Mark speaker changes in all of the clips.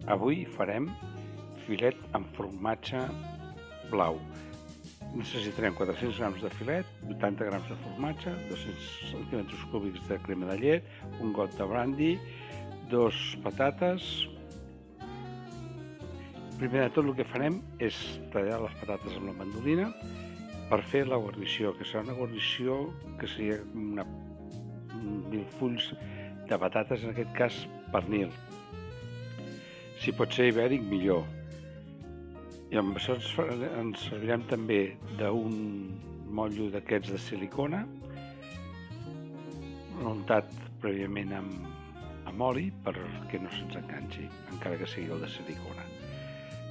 Speaker 1: Avui farem filet amb formatge blau. Necessitarem 400 grams de filet, 80 grams de formatge, 200 centímetres cúbics de crema de llet, un got de brandy, 2 patates. Primer de tot el que farem és tallar les patates amb la mandolina per fer la guarnició, que serà una guarnició que seria 1000 fulls de patates, en aquest cas pernil. Si pot ser ibèric, millor. I amb això ens servirem també d'un motllo d'aquests de silicona, untat prèviament amb oli perquè no se'ns enganxi, encara que sigui el de silicona.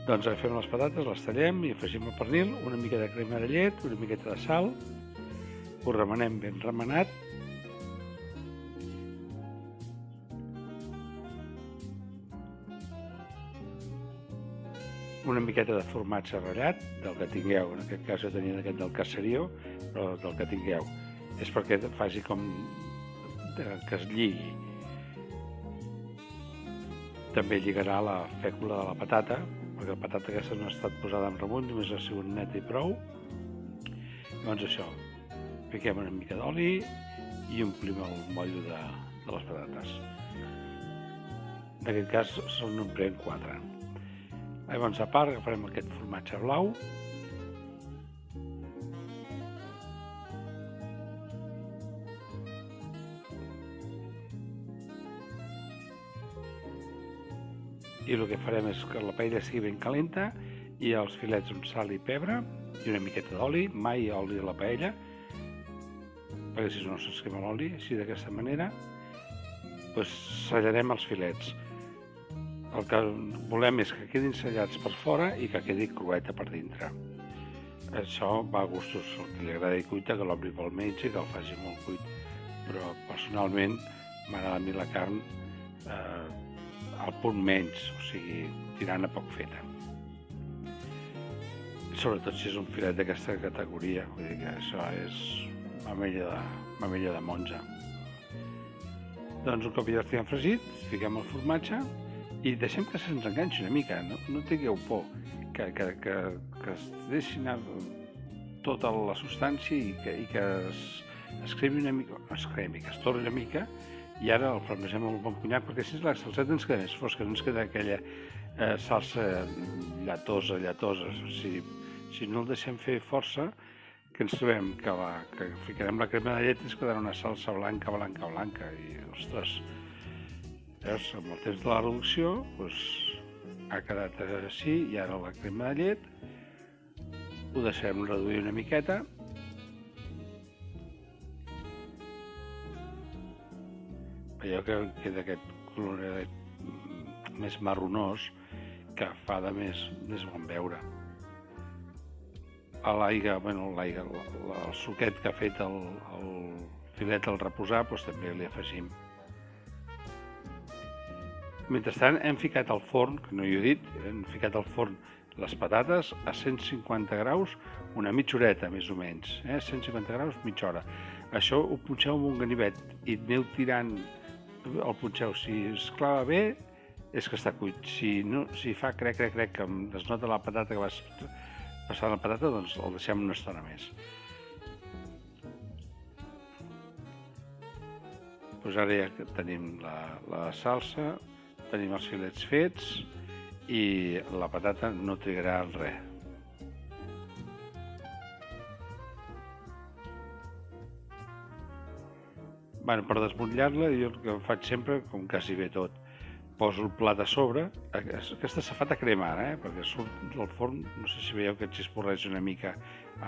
Speaker 1: Doncs agafem les patates, les tallem i afegim el pernil, una mica de crema de llet, una miqueta de sal, ho remenem ben remenat, una miqueta de formatge ratllat, del que tingueu, en aquest cas jo tenia aquest del Caserio, però del que tingueu. És perquè faci com que es lligui. També lligarà la fècula de la patata, perquè la patata aquesta no ha estat posada en remull, només ha sigut neta i prou. Llavors això, fiquem una mica d'oli i omplim el motllo de les patates. En aquest cas se'n omplirem 4. Llavors, a part, agafarem aquest formatge blau i el que farem és que la paella sigui ben calenta i els filets amb sal i pebre i una miqueta d'oli, mai oli a la paella, perquè si no se'ns quema l'oli, així d'aquesta manera, doncs sellarem els filets. El que volem és que quedin sellats per fora i que quedi crueta per dintre. Això va a gustos, el que li agradi cuita, que l'obri pel mig i que el faci molt cuit. Però personalment m'agrada a mi la carn al punt menys, o sigui, tirant a poc feta. Sobretot si és un filet d'aquesta categoria, vull dir que això és mamella de monja. Doncs un cop ja estiguem fregit, fiquem el formatge i deixem que se'ns enganxi una mica, no tingueu por, que es deixi anar tota la substància i que es cremi una mica, que es torni una mica, i ara el flamegem amb un bon conyac, perquè si la salseta ens queda més fosca, no ens queda aquella salsa lletosa. Si no el deixem fer força, que ens trobem que ficarem la crema de llet i es quedarà una salsa blanca, i ostres, veus, amb el temps de la reducció ha quedat així, i ara la crema de llet ho deixem reduir una miqueta allò que queda aquest coloret més marronós que fa de més bon veure. A l'aigua, el suquet que ha fet el filet al reposar, també li afegim. Mentrestant hem ficat al forn, que no hi he dit, hem ficat al forn les patates a 150 graus una mitja horeta, més o menys. 150 graus, mitja hora. Això ho punxeu amb un ganivet i aneu tirant, el punxeu. Si es clava bé, és que està cuit. Si fa crec, que es nota la patata que vas passant la patata, doncs el deixem una estona més. Ara ja tenim la salsa, tenim els filets fets i la patata no trigarà en res. Per desmotllar-la, jo el que faig sempre, com quasi bé tot, poso el plat a sobre. Aquesta safata crema ara, perquè surt del forn, no sé si veieu que xisporreig una mica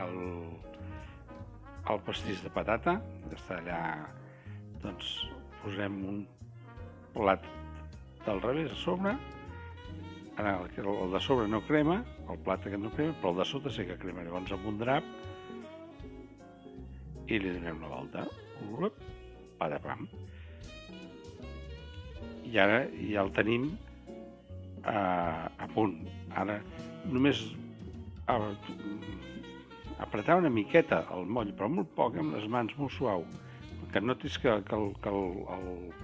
Speaker 1: el pastís de patata, està allà. Doncs posem un plat del revés a sobre. Ara el de sobre no crema, el plat aquest no crema, però el de sota sí que crema. Llavors amb un drap i li donem la volta. Patapam. I ara ja el tenim a punt. Ara només apretar una miqueta el moll, però molt poc, amb les mans, molt suau, que notis que el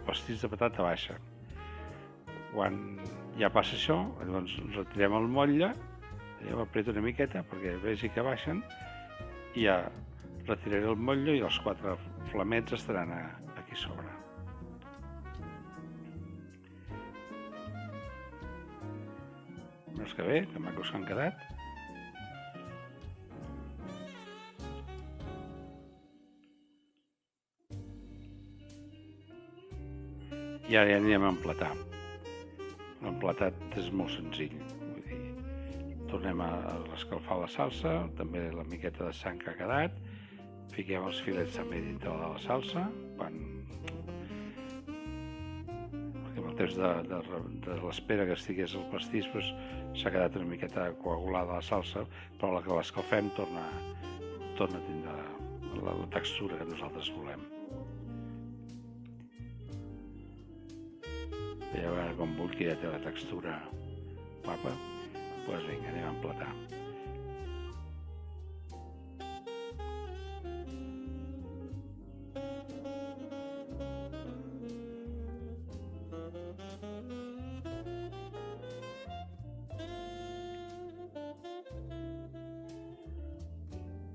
Speaker 1: pastís de patata baixa. Quan ja passa això, llavors retirem el motlle, ho apreto una miqueta perquè vegi que baixen, i ja retiraré el motlle i els 4 flamets estaran aquí sobre. Veus que bé, que macos que han quedat. I ara ja anirem a emplatar. L'emplatat és molt senzill. Vull dir, tornem a rescalfar la salsa, també la miqueta de sang que ha quedat, fiquem els filets també dintre de la salsa, perquè amb el temps de l'espera que estigués el pastís s'ha quedat una miqueta coagulada la salsa, però la que l'escalfem torna a tindre la textura que nosaltres volem. Ja veure com vull que ja té la textura guapa. Doncs vinga, anem a emplatar.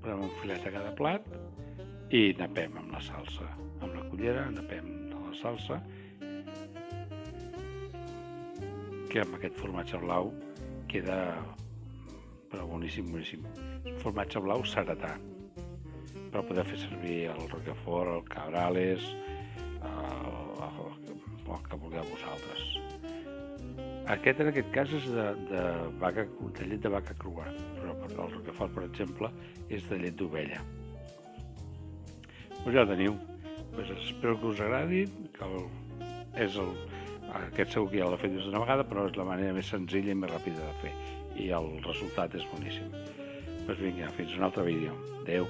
Speaker 1: Posem un filet a cada plat i napem amb la salsa. Amb la cullera napem de la salsa, que amb aquest formatge blau queda boníssim, boníssim. És un formatge blau seretà, però podeu fer servir el roquefort, el cabrales, el que vulgueu vosaltres. Aquest en aquest cas és de llet de vaca crua, però el roquefort, per exemple, és de llet d'ovella. Doncs ja ho teniu. Espero que us agradi, aquest segur que ja l'he fet més d'una vegada, però és la manera més senzilla i més ràpida de fer. I el resultat és boníssim. Doncs vinga, fins un altre vídeo. Adéu.